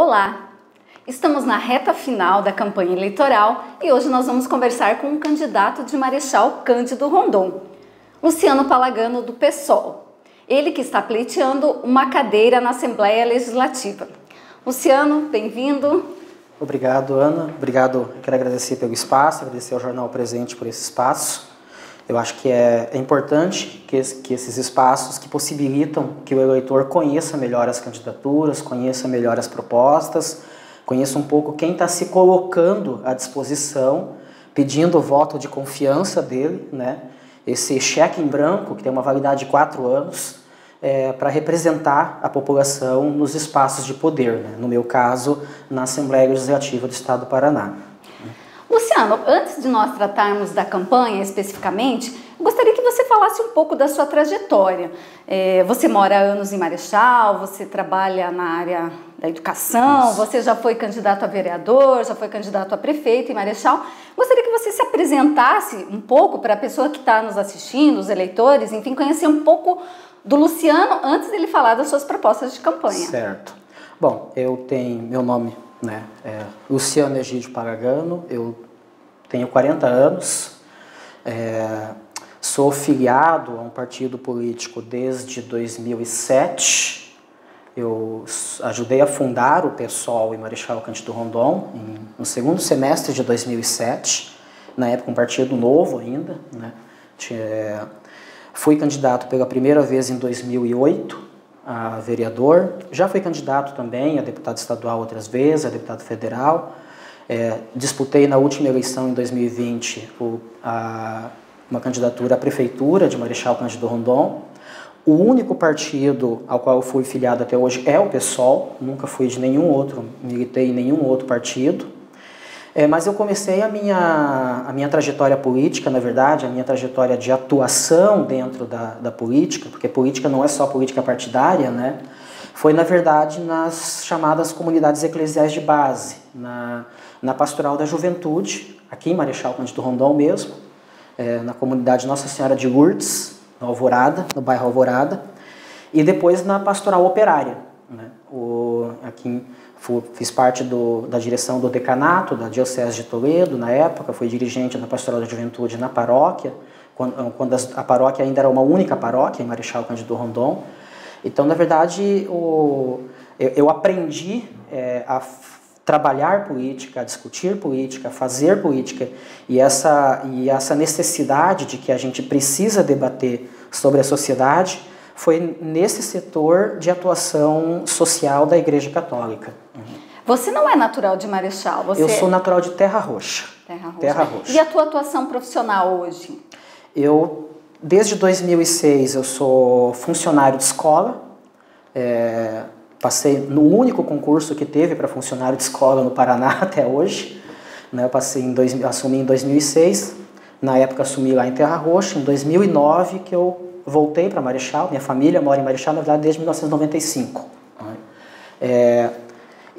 Olá! Estamos na reta final da campanha eleitoral e hoje nós vamos conversar com um candidato de Marechal Cândido Rondon, Luciano Palagano, do PSOL. Ele que está pleiteando uma cadeira na Assembleia Legislativa. Luciano, bem-vindo. Obrigado, Ana. Obrigado, quero agradecer pelo espaço, agradecer ao Jornal Presente por esse espaço. Eu acho que é importante que esses espaços que possibilitam que o eleitor conheça melhor as candidaturas, conheça melhor as propostas, conheça um pouco quem está se colocando à disposição, pedindo o voto de confiança dele, né? Esse cheque em branco, que tem uma validade de 4 anos, para representar a população nos espaços de poder, né? No meu caso, na Assembleia Legislativa do Estado do Paraná. Luciano, antes de nós tratarmos da campanha especificamente, eu gostaria que você falasse um pouco da sua trajetória. Você mora há anos em Marechal, você trabalha na área da educação, você já foi candidato a vereador, já foi candidato a prefeito em Marechal. Gostaria que você se apresentasse um pouco para a pessoa que está nos assistindo, os eleitores, enfim, conhecer um pouco do Luciano antes dele falar das suas propostas de campanha. Certo. Bom, eu tenho meu nome, né, é Luciano Egídio Palagano, eu tenho 40 anos, sou filiado a um partido político desde 2007, eu ajudei a fundar o PSOL em Marechal Cândido Rondon no segundo semestre de 2007, na época um partido novo ainda, né, fui candidato pela primeira vez em 2008, a vereador, já fui candidato também a deputado estadual outras vezes, a deputado federal, disputei na última eleição em 2020 uma candidatura à prefeitura de Marechal Cândido Rondon. O único partido ao qual eu fui filiado até hoje é o PSOL, nunca fui de nenhum outro, militei em nenhum outro partido. Mas eu comecei a minha trajetória política, na verdade, a minha trajetória de atuação dentro da política, porque política não é só política partidária, né? Foi, na verdade, nas chamadas comunidades eclesiais de base, na Pastoral da Juventude, aqui em Marechal Cândido Rondon mesmo, na comunidade Nossa Senhora de Lourdes, no Alvorada, no bairro Alvorada, e depois na Pastoral Operária, né? Fiz parte da direção do decanato da Diocese de Toledo, na época, fui dirigente da Pastoral da Juventude na paróquia, quando a paróquia ainda era uma única paróquia, em Marechal Cândido Rondon. Então, na verdade, eu aprendi a trabalhar política, a discutir política, a fazer política, e essa necessidade de que a gente precisa debater sobre a sociedade foi nesse setor de atuação social da Igreja Católica. Você não é natural de Marechal? Eu sou natural de Terra Roxa. Terra Roxa. E a tua atuação profissional hoje? Desde 2006, eu sou funcionário de escola. Passei no único concurso que teve para funcionário de escola no Paraná até hoje. Né, eu assumi em 2006. Na época, assumi lá em Terra Roxa. Em 2009, que eu voltei para Marechal. Minha família mora em Marechal, na verdade, desde 1995.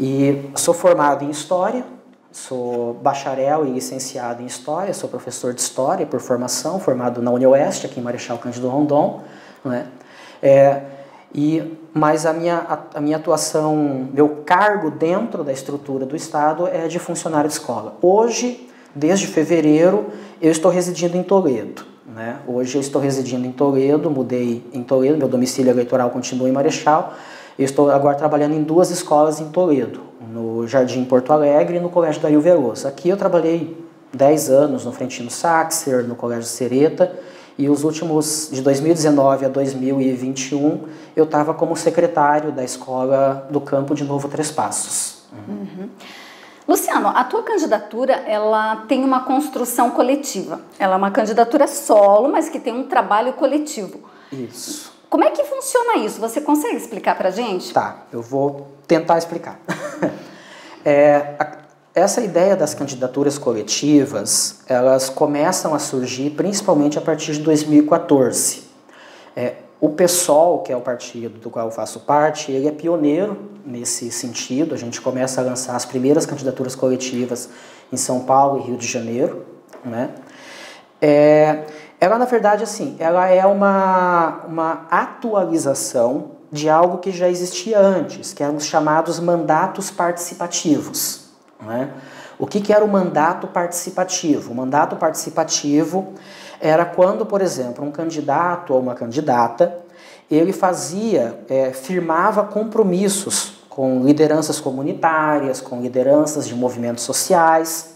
E sou formado em História, sou bacharel e licenciado em História, sou professor de História por formação, formado na UniOeste, aqui em Marechal Cândido Rondon, né? Mas a minha atuação, meu cargo dentro da estrutura do Estado é de funcionário de escola. Hoje, desde fevereiro, eu estou residindo em Toledo, né? Hoje eu estou residindo em Toledo, mudei em Toledo, meu domicílio eleitoral continua em Marechal. Eu estou agora trabalhando em 2 escolas em Toledo, no Jardim Porto Alegre e no Colégio Dario Veloso. Aqui eu trabalhei 10 anos no Frentino Saxer, no Colégio Sereta, e os últimos, de 2019 a 2021, eu estava como secretário da escola do campo de Novo Três Passos. Luciano, a tua candidatura, ela tem uma construção coletiva. Ela é uma candidatura solo, mas que tem um trabalho coletivo. Isso. Como é que funciona isso? Você consegue explicar pra gente? Tá, eu vou tentar explicar. Essa ideia das candidaturas coletivas, elas começam a surgir principalmente a partir de 2014. O PSOL, que é o partido do qual eu faço parte, ele é pioneiro nesse sentido. A gente começa a lançar as primeiras candidaturas coletivas em São Paulo e Rio de Janeiro, né? Ela, na verdade, assim, ela é uma atualização de algo que já existia antes, que eram os chamados mandatos participativos, né? O que era o mandato participativo? O mandato participativo era quando, por exemplo, um candidato ou uma candidata, ele firmava compromissos com lideranças comunitárias, com lideranças de movimentos sociais,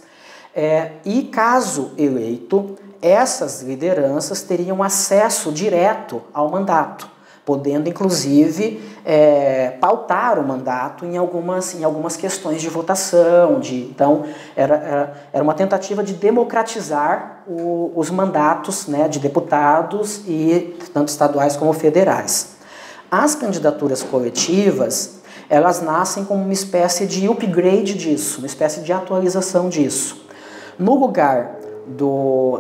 e caso eleito, essas lideranças teriam acesso direto ao mandato, podendo inclusive pautar o mandato em algumas questões de votação. Então, era uma tentativa de democratizar os mandatos, né, de deputados, e tanto estaduais como federais. As candidaturas coletivas, elas nascem como uma espécie de upgrade disso, uma espécie de atualização disso. No lugar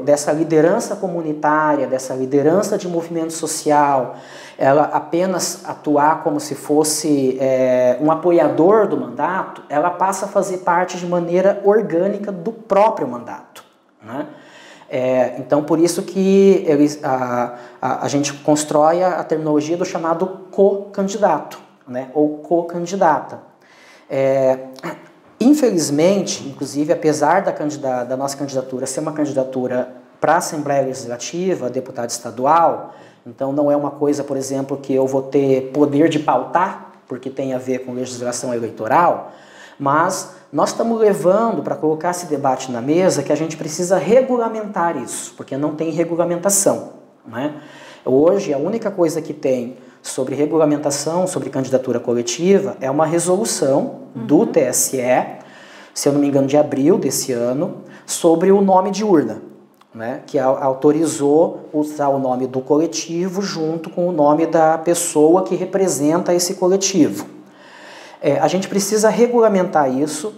dessa liderança comunitária, dessa liderança de movimento social, ela apenas atuar como se fosse um apoiador do mandato, ela passa a fazer parte de maneira orgânica do próprio mandato, né? Então, por isso que a gente constrói a terminologia do chamado co-candidato, né? Ou co-candidata. Infelizmente, inclusive, apesar da nossa candidatura ser uma candidatura para a Assembleia Legislativa, deputado estadual, então não é uma coisa, por exemplo, que eu vou ter poder de pautar, porque tem a ver com legislação eleitoral, mas nós estamos levando para colocar esse debate na mesa que a gente precisa regulamentar isso, porque não tem regulamentação, né? Hoje, a única coisa que tem sobre regulamentação, sobre candidatura coletiva, é uma resolução do TSE, se eu não me engano, de abril desse ano, sobre o nome de urna, né, que autorizou usar o nome do coletivo junto com o nome da pessoa que representa esse coletivo. A gente precisa regulamentar isso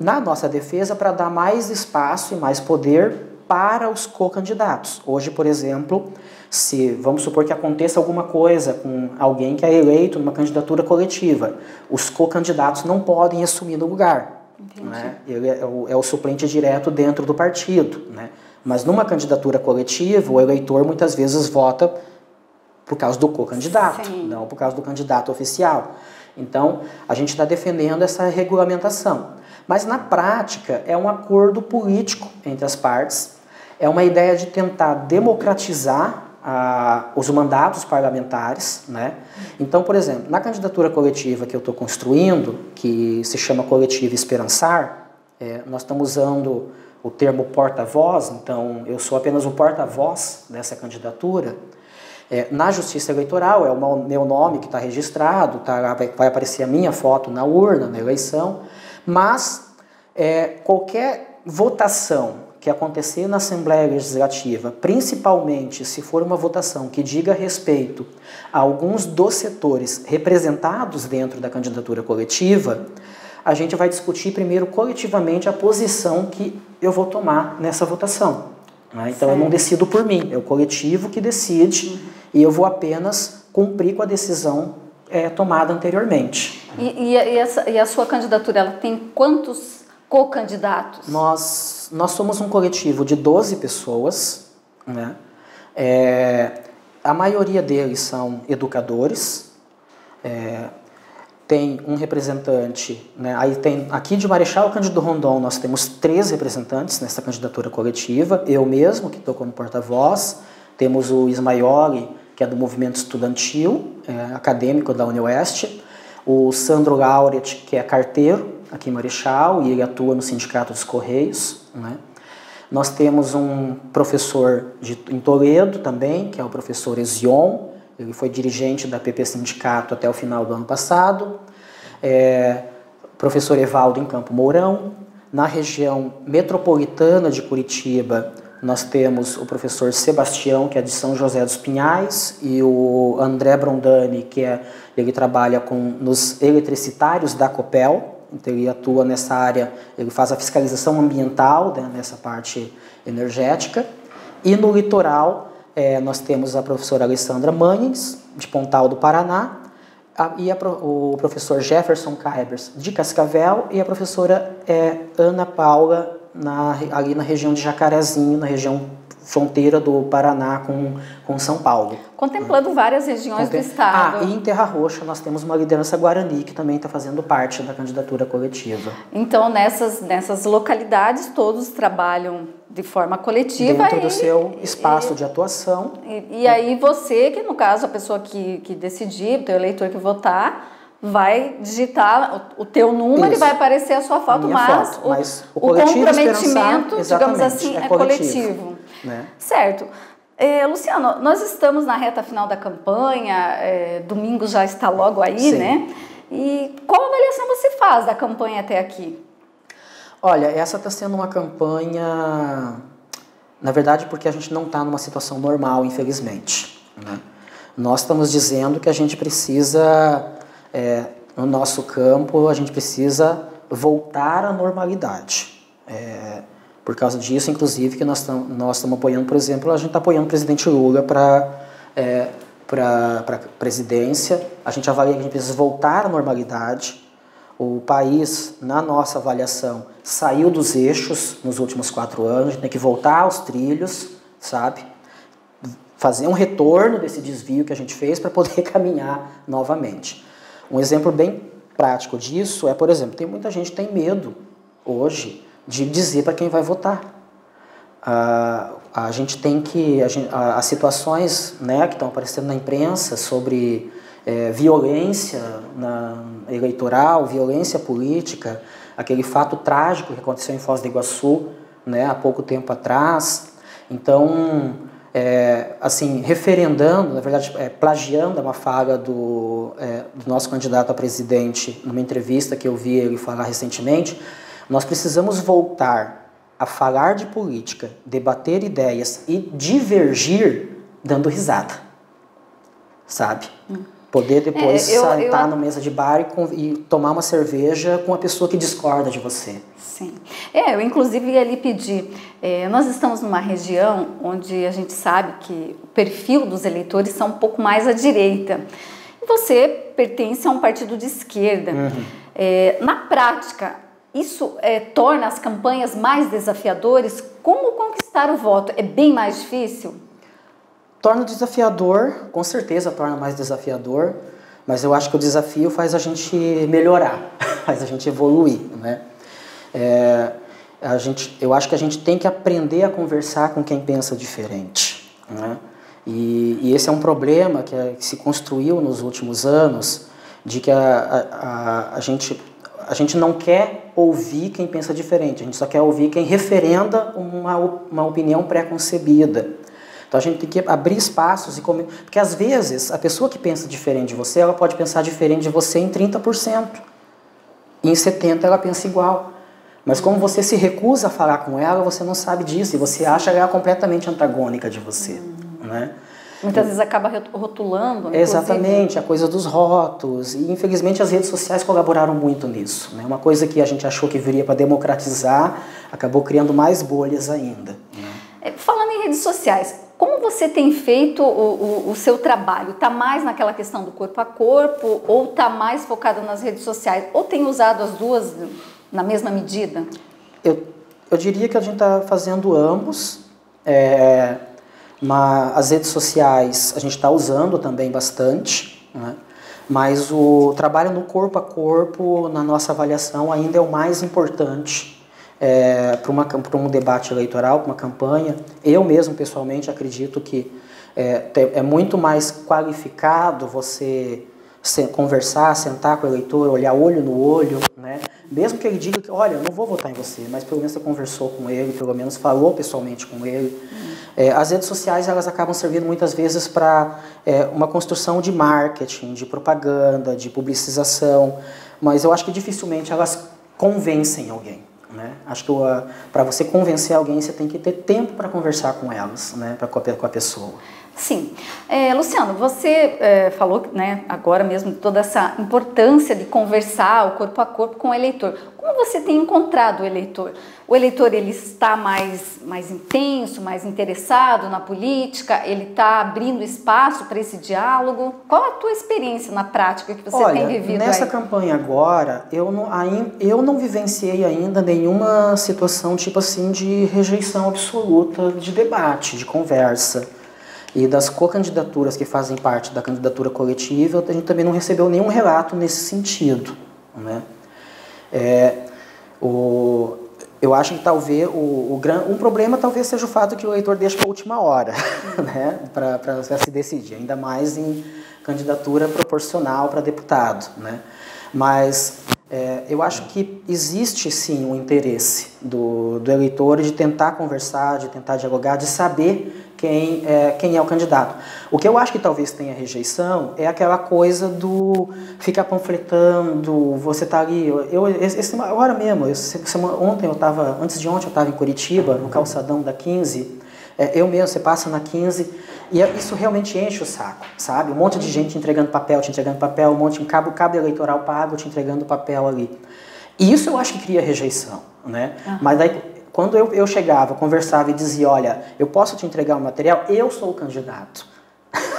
na nossa defesa para dar mais espaço e mais poder para os co-candidatos. Hoje, por exemplo, se vamos supor que aconteça alguma coisa com alguém que é eleito numa candidatura coletiva, os co-candidatos não podem assumir no lugar, né? Ele é o suplente direto dentro do partido, né? Mas numa candidatura coletiva, o eleitor muitas vezes vota por causa do co-candidato, não por causa do candidato oficial. Então, a gente está defendendo essa regulamentação. Mas, na prática, é um acordo político entre as partes, é uma ideia de tentar democratizar os mandatos parlamentares, né? Então, por exemplo, na candidatura coletiva que eu estou construindo, que se chama Coletiva Esperançar, nós estamos usando o termo porta-voz, então eu sou apenas o porta-voz dessa candidatura. Na Justiça Eleitoral é o meu nome que está registrado, vai aparecer a minha foto na urna, na eleição, mas qualquer votação que acontecer na Assembleia Legislativa, principalmente se for uma votação que diga respeito a alguns dos setores representados dentro da candidatura coletiva, a gente vai discutir primeiro coletivamente a posição que eu vou tomar nessa votação, né? Então eu não decido por mim, é o coletivo que decide e eu vou apenas cumprir com a decisão tomada anteriormente. E a sua candidatura, ela tem quantos co-candidatos? Nós somos um coletivo de 12 pessoas, né? A maioria deles são educadores, tem um representante, né? Aí tem, aqui de Marechal Cândido Rondon, nós temos 3 representantes nessa candidatura coletiva, eu mesmo, que estou como porta-voz, temos o Ismaioli, que é do movimento estudantil, acadêmico da UniOeste, o Sandro Lauret, que é carteiro aqui em Marechal, e ele atua no Sindicato dos Correios, né? Nós temos um professor em Toledo também, que é o professor Ezion, ele foi dirigente da PP Sindicato até o final do ano passado, professor Evaldo em Campo Mourão. Na região metropolitana de Curitiba, nós temos o professor Sebastião, que é de São José dos Pinhais, e o André Brondani, que ele trabalha nos eletricitários da Copel. Então ele atua nessa área, ele faz a fiscalização ambiental, né, nessa parte energética. E no litoral, nós temos a professora Alessandra Manhes, de Pontal do Paraná, e o professor Jefferson Kaibers, de Cascavel, e a professora Ana Paula, ali na região de Jacarezinho, na região fronteira do Paraná com São Paulo. Contemplando várias regiões do estado. E em Terra Roxa nós temos uma liderança Guarani que também está fazendo parte da candidatura coletiva. Então, nessas localidades, todos trabalham de forma coletiva. Dentro do seu espaço de atuação. E aí você, que no caso a pessoa que decidir, o teu eleitor que votar, vai digitar o teu número e vai aparecer a sua foto, mas o comprometimento, digamos assim, é coletivo. Né? Certo. Luciano, nós estamos na reta final da campanha, domingo já está logo aí, Sim. né? E qual avaliação você faz da campanha até aqui? Olha, essa está sendo uma campanha, na verdade, porque a gente não está numa situação normal, infelizmente. Né? Nós estamos dizendo que a gente precisa, no nosso campo, a gente precisa voltar à normalidade. Por causa disso, inclusive, que nós estamos apoiando, por exemplo, a gente está apoiando o presidente Lula para a presidência. A gente avalia que a gente precisa voltar à normalidade. O país, na nossa avaliação, saiu dos eixos nos últimos 4 anos, a gente tem que voltar aos trilhos, sabe? Fazer um retorno desse desvio que a gente fez para poder caminhar novamente. Um exemplo bem prático disso é, por exemplo, tem muita gente que tem medo hoje de dizer para quem vai votar. A gente tem que... as situações, né, que estão aparecendo na imprensa sobre violência eleitoral, violência política, aquele fato trágico que aconteceu em Foz do Iguaçu, né, há pouco tempo atrás. Então, assim, referendando, na verdade, plagiando uma fala do nosso candidato a presidente, numa entrevista que eu vi ele falar recentemente, nós precisamos voltar a falar de política, debater ideias e divergir dando risada, sabe? Poder depois sentar na mesa de bar e tomar uma cerveja com a pessoa que discorda de você. Sim. Eu inclusive ia lhe pedir, nós estamos numa região onde a gente sabe que o perfil dos eleitores são um pouco mais à direita. E você pertence a um partido de esquerda. Na prática, isso torna as campanhas mais desafiadoras? Como conquistar o voto? É bem mais difícil? Torna desafiador, com certeza torna mais desafiador, mas eu acho que o desafio faz a gente melhorar, faz a gente evoluir, né? Eu acho que a gente tem que aprender a conversar com quem pensa diferente, né? E esse é um problema que se construiu nos últimos anos, de que a gente não quer ouvir quem pensa diferente, a gente só quer ouvir quem referenda uma opinião pré-concebida. Então a gente tem que abrir espaços, porque às vezes a pessoa que pensa diferente de você, ela pode pensar diferente de você em 30%, e em 70% ela pensa igual. Mas como você se recusa a falar com ela, você não sabe disso, e você acha ela completamente antagônica de você, né? Muitas vezes acaba rotulando. Exatamente, a coisa dos rótulos. E infelizmente as redes sociais colaboraram muito nisso, né? Uma coisa que a gente achou que viria para democratizar, acabou criando mais bolhas ainda, né? Falando em redes sociais, como você tem feito o seu trabalho? Está mais naquela questão do corpo a corpo ou está mais focado nas redes sociais? Ou tem usado as duas na mesma medida? Eu diria que a gente está fazendo ambos. As redes sociais a gente está usando também bastante, né? Mas o trabalho no corpo a corpo, na nossa avaliação, ainda é o mais importante para um debate eleitoral, para uma campanha. Eu mesmo, pessoalmente, acredito que é muito mais qualificado você conversar, sentar com o eleitor, olhar olho no olho, né? Mesmo que ele diga que, olha, eu não vou votar em você, mas pelo menos você conversou com ele, pelo menos falou pessoalmente com ele. As redes sociais, elas acabam servindo muitas vezes para uma construção de marketing, de propaganda, de publicização, mas eu acho que dificilmente elas convencem alguém, né? Acho que para você convencer alguém, você tem que ter tempo para conversar com elas, né? Com a pessoa. Sim. Luciano, você falou, né, agora mesmo, toda essa importância de conversar o corpo a corpo com o eleitor. Como como você tem encontrado o eleitor? O eleitor, ele está mais intenso, mais interessado na política? Ele está abrindo espaço para esse diálogo? Qual a tua experiência na prática que você tem vivido nessa aí? campanha agora, eu não vivenciei ainda nenhuma situação tipo assim de rejeição absoluta de debate, de conversa. E das co-candidaturas que fazem parte da candidatura coletiva, a gente também não recebeu nenhum relato nesse sentido, né? Eu acho que talvez um problema talvez seja o fato que o eleitor deixa para a última hora, né, para se decidir, ainda mais em candidatura proporcional para deputado, né? Mas eu acho que existe sim um interesse do eleitor de tentar conversar, de tentar dialogar, de saber quem é o candidato. O que eu acho que talvez tenha rejeição é aquela coisa do ficar panfletando, você tá ali, agora mesmo, antes de ontem eu estava em Curitiba, no calçadão da 15, eu mesmo, você passa na 15, e isso realmente enche o saco, sabe? Um monte de gente te entregando papel, um monte de cabo eleitoral pago te entregando papel ali. E isso eu acho que cria rejeição, né? Mas daí, quando eu chegava, conversava e dizia, olha, eu posso te entregar o material, eu sou o candidato.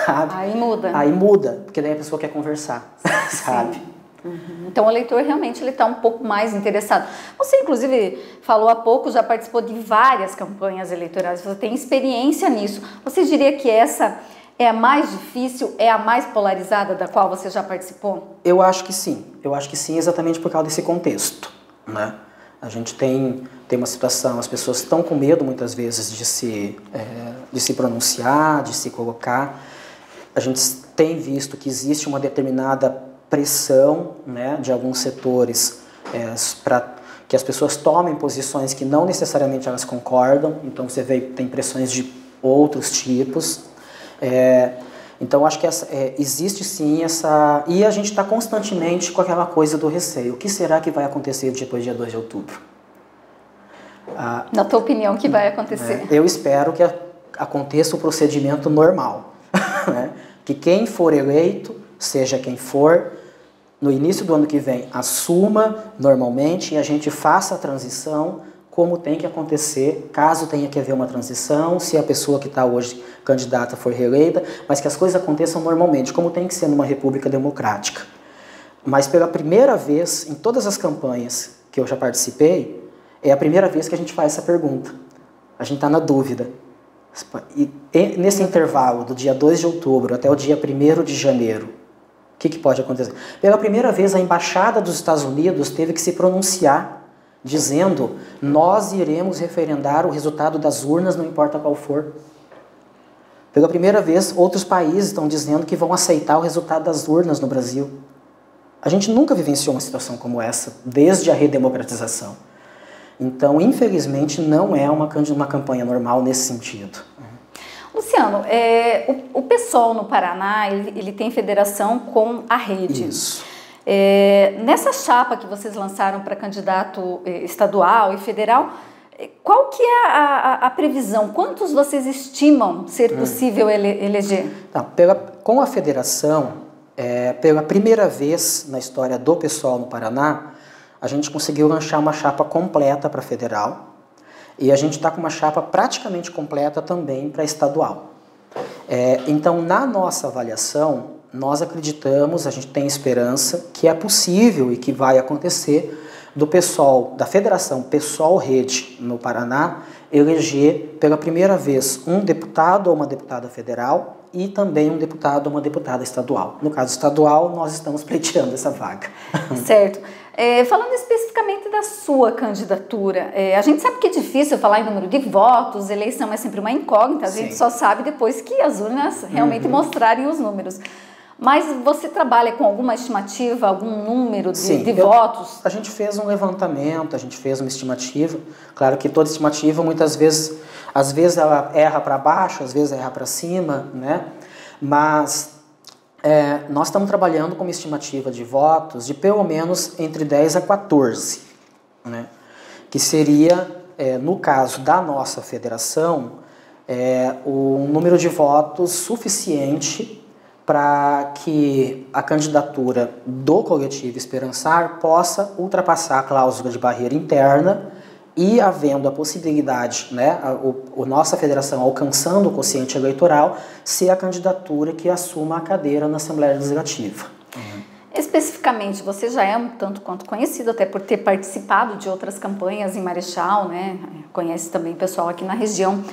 Sabe? Aí muda. Aí muda, porque daí a pessoa quer conversar, sabe? Uhum. Então o eleitor realmente está um pouco mais interessado. Você inclusive falou há pouco, já participou de várias campanhas eleitorais, você tem experiência nisso. Você diria que essa é a mais difícil, é a mais polarizada da qual você já participou? Eu acho que sim, exatamente por causa desse contexto, né? A gente tem uma situação, as pessoas estão com medo muitas vezes de se pronunciar, de se colocar. A gente tem visto que existe uma determinada pressão, né, de alguns setores para que as pessoas tomem posições que não necessariamente elas concordam. Então você vê que tem pressões de outros tipos. Então acho que existe sim essa... E a gente está constantemente com aquela coisa do receio. O que será que vai acontecer depois do dia 2 de outubro? Na tua opinião, o que vai acontecer? Eu espero que aconteça o procedimento normal. Né? Que quem for eleito, seja quem for, no início do ano que vem, assuma normalmente e a gente faça a transição como tem que acontecer, caso tenha que haver uma transição, se a pessoa que está hoje candidata for reeleita, mas que as coisas aconteçam normalmente, como tem que ser numa república democrática. Mas pela primeira vez, em todas as campanhas que eu já participei, é a primeira vez que a gente faz essa pergunta. A gente está na dúvida. E nesse intervalo, do dia 2 de outubro até o dia 1º de janeiro, o que pode acontecer? Pela primeira vez, a Embaixada dos Estados Unidos teve que se pronunciar, dizendo, nós iremos referendar o resultado das urnas, não importa qual for. Pela primeira vez, outros países estão dizendo que vão aceitar o resultado das urnas no Brasil. A gente nunca vivenciou uma situação como essa, desde a redemocratização. Então, infelizmente, não é uma campanha normal nesse sentido. Luciano, o PSOL no Paraná, ele tem federação com a rede. Isso. Nessa chapa que vocês lançaram para candidato estadual e federal, qual que é a previsão? Quantos vocês estimam ser possível eleger? Tá, com a federação, pela primeira vez na história do PSOL no Paraná, a gente conseguiu lançar uma chapa completa para federal e a gente está com uma chapa praticamente completa também para estadual. Então, na nossa avaliação, nós acreditamos, a gente tem esperança que é possível e que vai acontecer do PSOL, da Federação PSOL Rede no Paraná, eleger pela primeira vez um deputado ou uma deputada federal e também um deputado ou uma deputada estadual. No caso estadual, nós estamos pleiteando essa vaga. Certo. Falando especificamente da sua candidatura, a gente sabe que é difícil falar em número de votos, eleição é sempre uma incógnita, a gente só sabe depois que as urnas realmente mostrarem os números. Mas você trabalha com alguma estimativa, algum número de votos? A gente fez um levantamento, a gente fez uma estimativa. Claro que toda estimativa, muitas vezes, às vezes ela erra para baixo, às vezes erra para cima, né? Mas nós estamos trabalhando com uma estimativa de votos de pelo menos entre 10 a 14, né? Que seria, no caso da nossa federação, um número de votos suficiente para que a candidatura do Coletivo Esperançar possa ultrapassar a cláusula de barreira interna e, havendo a possibilidade, né, a nossa federação alcançando o quociente eleitoral, ser a candidatura que assuma a cadeira na Assembleia Legislativa. Especificamente, você já é um tanto quanto conhecido, até por ter participado de outras campanhas em Marechal, né? Conhece também pessoal aqui na região.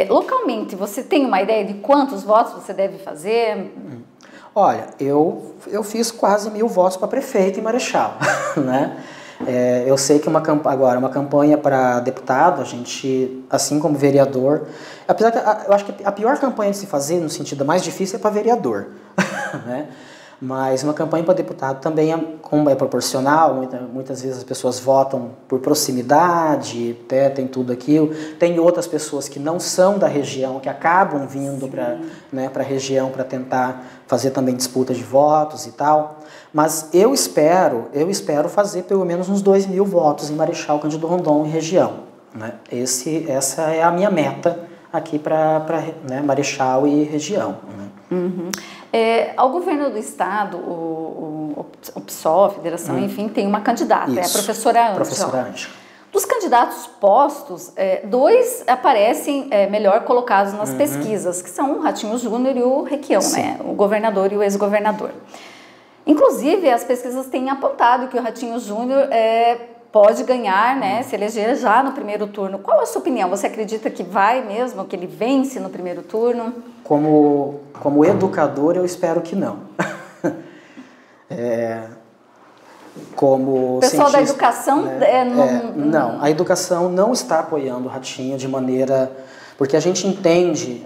Localmente, você tem uma ideia de quantos votos você deve fazer? Olha, eu fiz quase 1000 votos para prefeito em Marechal, né? Eu sei que agora uma campanha para deputado, a gente, assim como vereador, apesar que eu acho que a pior campanha de se fazer, no sentido mais difícil, é para vereador, né? Mas uma campanha para deputado também, como é proporcional, muitas vezes as pessoas votam por proximidade, tem tudo aquilo. Tem outras pessoas que não são da região, que acabam vindo para, né, a região para tentar fazer também disputa de votos e tal. Mas eu espero fazer pelo menos uns 2000 votos em Marechal Cândido Rondon e região, né? Essa é a minha meta aqui para né, Marechal e região, né? Uhum. Ao governo do estado, o PSOL, a federação, enfim, tem uma candidata, Isso. É a professora Ângela. Professora Ângela. Dos candidatos postos, 2 aparecem melhor colocados nas pesquisas, que são o Ratinho Júnior e o Requião, né? O governador e o ex-governador. Inclusive, as pesquisas têm apontado que o Ratinho Júnior pode ganhar, né, se eleger já no primeiro turno. Qual a sua opinião? Você acredita que vai mesmo, que ele vence no primeiro turno? Como educador, eu espero que não. Como o pessoal da cientista, né, não, a educação não está apoiando o Ratinho de maneira... Porque a gente entende,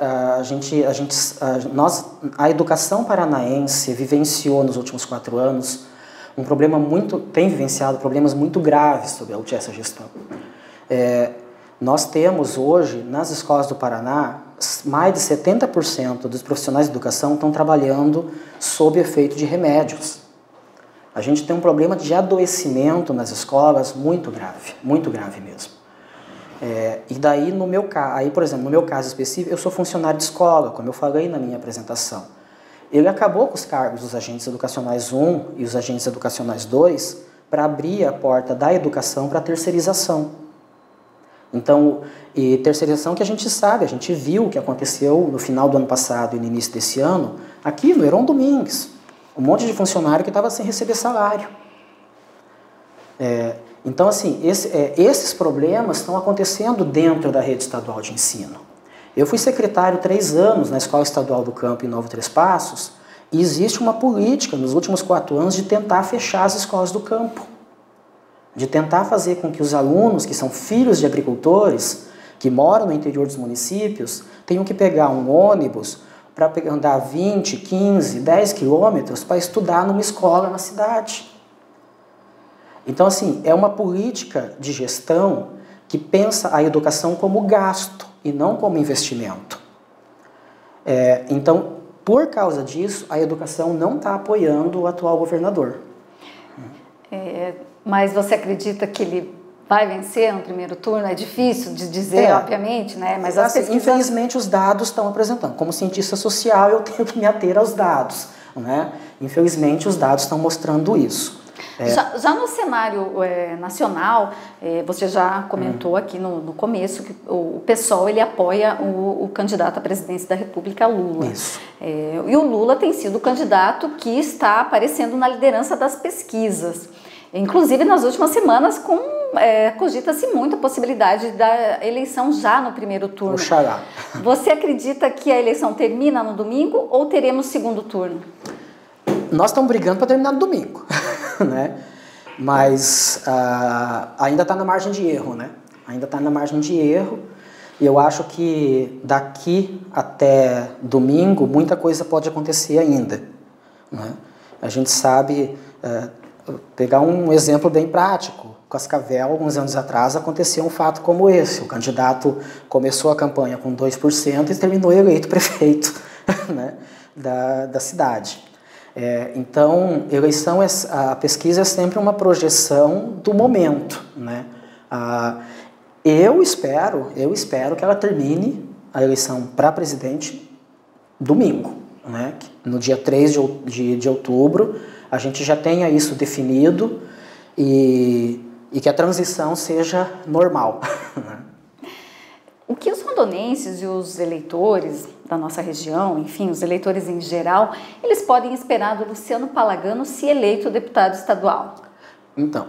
a educação paranaense vivenciou nos últimos 4 anos tem vivenciado problemas muito graves sobre essa gestão. Nós temos hoje, nas escolas do Paraná, mais de 70% dos profissionais de educação estão trabalhando sob efeito de remédios. A gente tem um problema de adoecimento nas escolas muito grave mesmo. E daí, por exemplo, no meu caso específico, eu sou funcionário de escola, como eu falei na minha apresentação. Ele acabou com os cargos dos agentes educacionais 1 e os agentes educacionais 2 para abrir a porta da educação para a terceirização. Então, e terceirização que a gente viu o que aconteceu no final do ano passado e no início desse ano, aqui no Heron Domingues. Um monte de funcionário que estava sem receber salário. Então, assim, esses problemas estão acontecendo dentro da rede estadual de ensino. Eu fui secretário 3 anos na Escola Estadual do Campo em Novo Três Passos e existe uma política nos últimos 4 anos de tentar fechar as escolas do campo. De tentar fazer com que os alunos que são filhos de agricultores, que moram no interior dos municípios, tenham que pegar um ônibus para andar 20, 15, 10 quilômetros para estudar numa escola na cidade. Então, assim, é uma política de gestão que pensa a educação como gasto e não como investimento. Então, por causa disso, a educação não está apoiando o atual governador. Mas você acredita que ele vai vencer no primeiro turno? É difícil de dizer, obviamente, né? Mas assim, infelizmente, os dados estão apresentando. Como cientista social, eu tenho que me ater aos dados, né? Infelizmente, os dados estão mostrando isso. Já no cenário nacional, você já comentou aqui no começo que o PSOL ele apoia o candidato à presidência da República, Lula. Isso. E o Lula tem sido o candidato que está aparecendo na liderança das pesquisas. Inclusive, nas últimas semanas, cogita-se muito a possibilidade da eleição já no primeiro turno. Oxalá. Você acredita que a eleição termina no domingo ou teremos segundo turno? Nós estamos brigando para terminar no domingo, né? Mas ainda está na margem de erro, né? Ainda está na margem de erro. E eu acho que daqui até domingo muita coisa pode acontecer ainda, né? A gente sabe, pegar um exemplo bem prático. Cascavel, alguns anos atrás, aconteceu um fato como esse. O candidato começou a campanha com 2% e terminou eleito prefeito, né, da cidade. Então, a pesquisa é sempre uma projeção do momento, né? Eu espero que ela termine a eleição para presidente domingo, né? No dia 3 de outubro, a gente já tenha isso definido e que a transição seja normal. O que os rondonenses e os eleitores da nossa região, enfim, os eleitores em geral, eles podem esperar do Luciano Palagano se eleito deputado estadual? Então,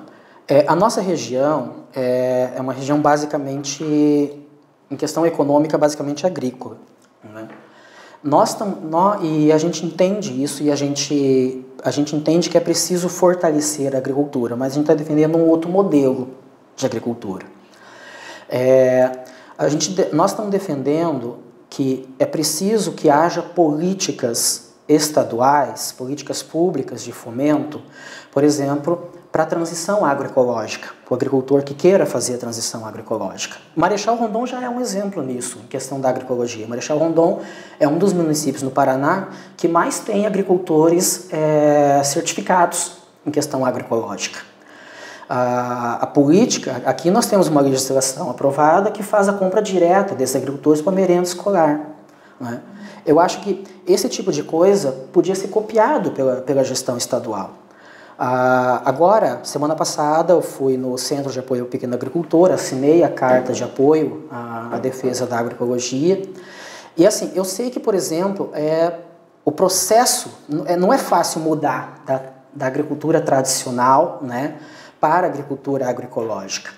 a nossa região é uma região basicamente, em questão econômica, basicamente agrícola, né? E a gente entende isso e a gente entende que é preciso fortalecer a agricultura, mas a gente está defendendo um outro modelo de agricultura. Nós estamos defendendo que é preciso que haja políticas estaduais, políticas públicas de fomento, por exemplo, para a transição agroecológica, para o agricultor que queira fazer a transição agroecológica. Marechal Rondon já é um exemplo nisso, em questão da agroecologia. Marechal Rondon é um dos municípios no Paraná que mais tem agricultores certificados em questão agroecológica. A política, aqui nós temos uma legislação aprovada que faz a compra direta desses agricultores para merenda escolar, né? Eu acho que esse tipo de coisa podia ser copiado pela gestão estadual. Agora, semana passada, eu fui no Centro de Apoio ao Pequeno Agricultor, assinei a carta de apoio à defesa da agroecologia. E assim, eu sei que, por exemplo, o processo não é fácil mudar da agricultura tradicional, né, para a agricultura agroecológica.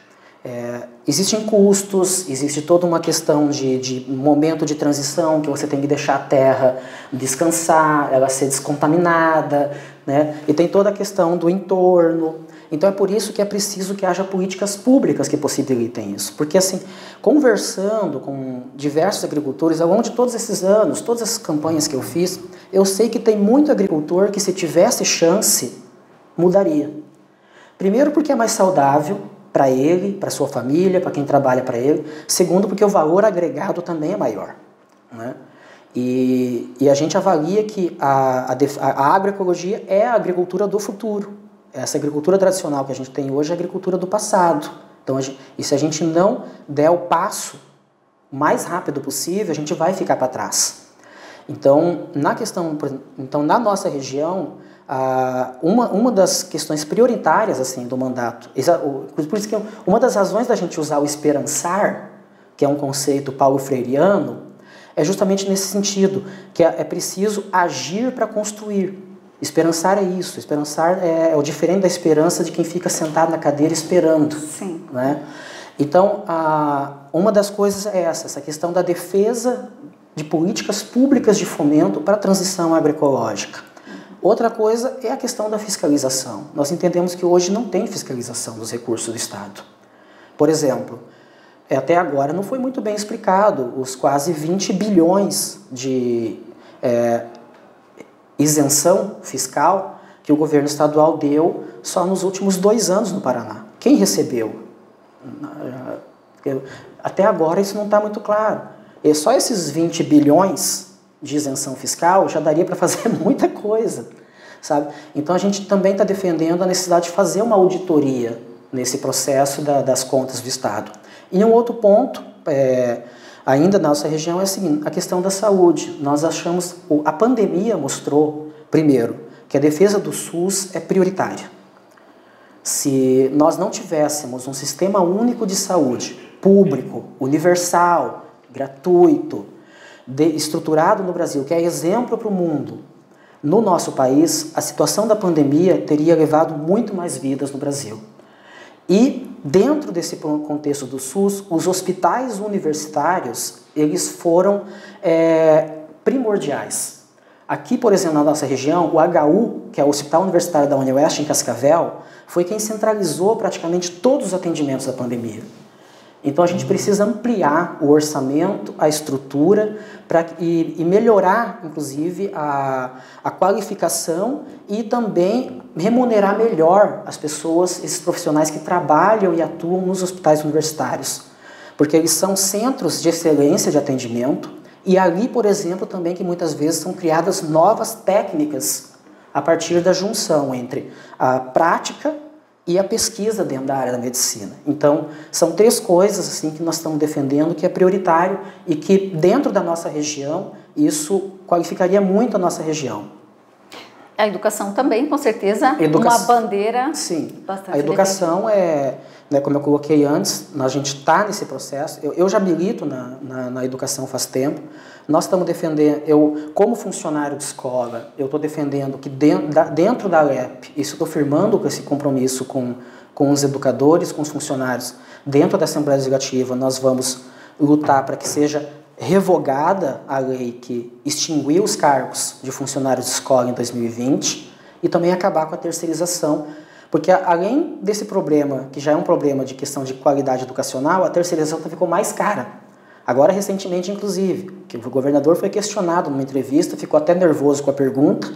Existem custos, existe toda uma questão de momento de transição, que você tem que deixar a terra descansar, ela ser descontaminada, né? E tem toda a questão do entorno. Então é por isso que é preciso que haja políticas públicas que possibilitem isso. Porque assim, conversando com diversos agricultores, ao longo de todos esses anos, todas essas campanhas que eu fiz, eu sei que tem muito agricultor que, se tivesse chance, mudaria. Primeiro porque é mais saudável para ele, para sua família, para quem trabalha para ele. Segundo, porque o valor agregado também é maior, né? E a gente avalia que a agroecologia é a agricultura do futuro. Essa agricultura tradicional que a gente tem hoje é a agricultura do passado. Então, e se a gente não der o passo o mais rápido possível, a gente vai ficar para trás. Então, na nossa região, uma das questões prioritárias assim, do mandato, por isso que uma das razões da gente usar o esperançar, que é um conceito paulo-freireano, é justamente nesse sentido, que é preciso agir para construir. Esperançar é isso, esperançar é o diferente da esperança de quem fica sentado na cadeira esperando. Sim. Né? Então, uma das coisas é essa questão da defesa de políticas públicas de fomento para a transição agroecológica. Outra coisa é a questão da fiscalização. Nós entendemos que hoje não tem fiscalização dos recursos do Estado. Por exemplo, até agora não foi muito bem explicado os quase 20 bilhões de isenção fiscal que o governo estadual deu só nos últimos 2 anos no Paraná. Quem recebeu? Até agora isso não está muito claro. E só esses 20 bilhões de isenção fiscal já daria para fazer muita coisa, sabe? Então a gente também está defendendo a necessidade de fazer uma auditoria nesse processo das contas do Estado. E um outro ponto, ainda na nossa região, é o seguinte, a questão da saúde. Nós achamos, a pandemia mostrou, primeiro, que a defesa do SUS é prioritária. Se nós não tivéssemos um sistema único de saúde, público, universal, gratuito, estruturado no Brasil, que é exemplo para o mundo, no nosso país, a situação da pandemia teria levado muito mais vidas no Brasil. E dentro desse contexto do SUS, os hospitais universitários, eles foram primordiais. Aqui, por exemplo, na nossa região, o HU, que é o Hospital Universitário da UniOeste em Cascavel, foi quem centralizou praticamente todos os atendimentos da pandemia. Então a gente precisa ampliar o orçamento, a estrutura e melhorar, inclusive, a qualificação e também remunerar melhor as pessoas, esses profissionais que trabalham e atuam nos hospitais universitários. Porque eles são centros de excelência de atendimento e ali, por exemplo, também que muitas vezes são criadas novas técnicas a partir da junção entre a prática e a pesquisa dentro da área da medicina. Então, são 3 coisas assim, que nós estamos defendendo que é prioritário e que dentro da nossa região isso qualificaria muito a nossa região. A educação também, com certeza, uma bandeira. Sim, bastante a educação como eu coloquei antes, a gente está nesse processo. Eu já milito na educação faz tempo. Nós estamos defendendo, como funcionário de escola, eu estou defendendo que dentro da LEP, isso estou firmando esse compromisso com os educadores, com os funcionários, dentro da Assembleia Legislativa, nós vamos lutar para que seja revogada a lei que extinguiu os cargos de funcionários de escola em 2020 e também acabar com a terceirização, porque além desse problema, que já é um problema de questão de qualidade educacional, a terceirização ficou mais cara. Agora, recentemente, inclusive, que o governador foi questionado numa entrevista, ficou até nervoso com a pergunta,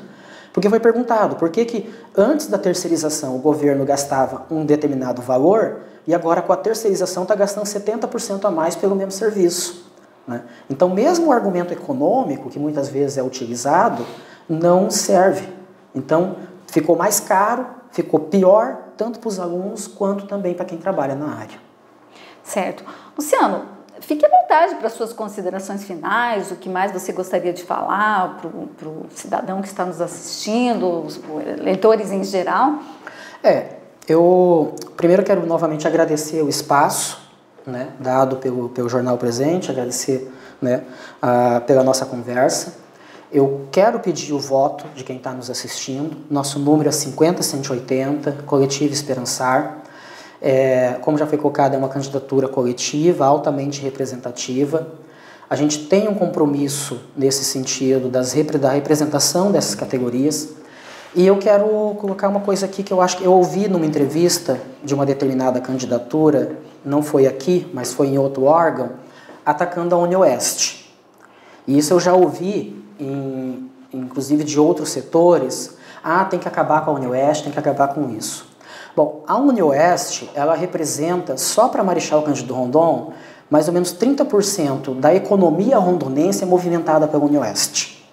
porque foi perguntado por que antes da terceirização o governo gastava um determinado valor e agora com a terceirização está gastando 70% a mais pelo mesmo serviço. Né? Então, mesmo o argumento econômico, que muitas vezes é utilizado, não serve. Então, ficou mais caro, ficou pior, tanto para os alunos quanto também para quem trabalha na área. Certo. Luciano, fique à vontade para suas considerações finais, o que mais você gostaria de falar para o cidadão que está nos assistindo, os leitores em geral. Eu primeiro quero novamente agradecer o espaço, né, dado pelo Jornal Presente, agradecer, né, pela nossa conversa. Eu quero pedir o voto de quem está nos assistindo. Nosso número é 50180, Coletivo Esperançar. Como já foi colocado, é uma candidatura coletiva, altamente representativa. A gente tem um compromisso nesse sentido da representação dessas categorias. E eu quero colocar uma coisa aqui que eu acho que eu ouvi numa entrevista de uma determinada candidatura, não foi aqui, mas foi em outro órgão, atacando a UniOeste. E isso eu já ouvi, inclusive de outros setores, tem que acabar com a UniOeste, tem que acabar com isso. Bom, a UniOeste, ela representa, só para Marechal Cândido Rondon, mais ou menos 30% da economia rondonense é movimentada pela UniOeste.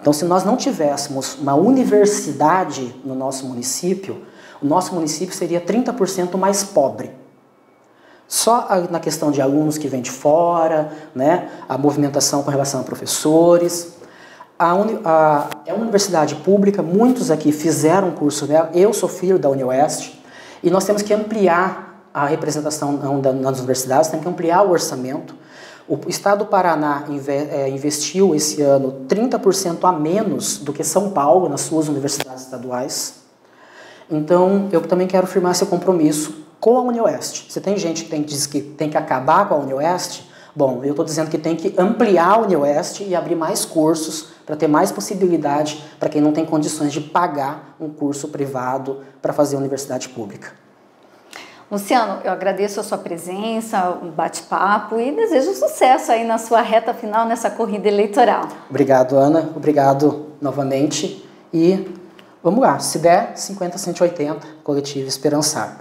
Então, se nós não tivéssemos uma universidade no nosso município, o nosso município seria 30% mais pobre. Só na questão de alunos que vêm de fora, né, a movimentação com relação a professores. É uma universidade pública, muitos aqui fizeram curso dela, eu sou filho da UniOeste, e nós temos que ampliar a representação nas universidades, temos que ampliar o orçamento. O Estado do Paraná investiu esse ano 30% a menos do que São Paulo nas suas universidades estaduais. Então, eu também quero firmar esse compromisso com a UniOeste. Se tem gente que diz que tem que acabar com a UniOeste, bom, eu estou dizendo que tem que ampliar a UniOeste e abrir mais cursos para ter mais possibilidade para quem não tem condições de pagar um curso privado para fazer universidade pública. Luciano, eu agradeço a sua presença, o bate-papo e desejo sucesso aí na sua reta final nessa corrida eleitoral. Obrigado, Ana. Obrigado novamente. E vamos lá, se der, 50-180, Coletivo Esperançar.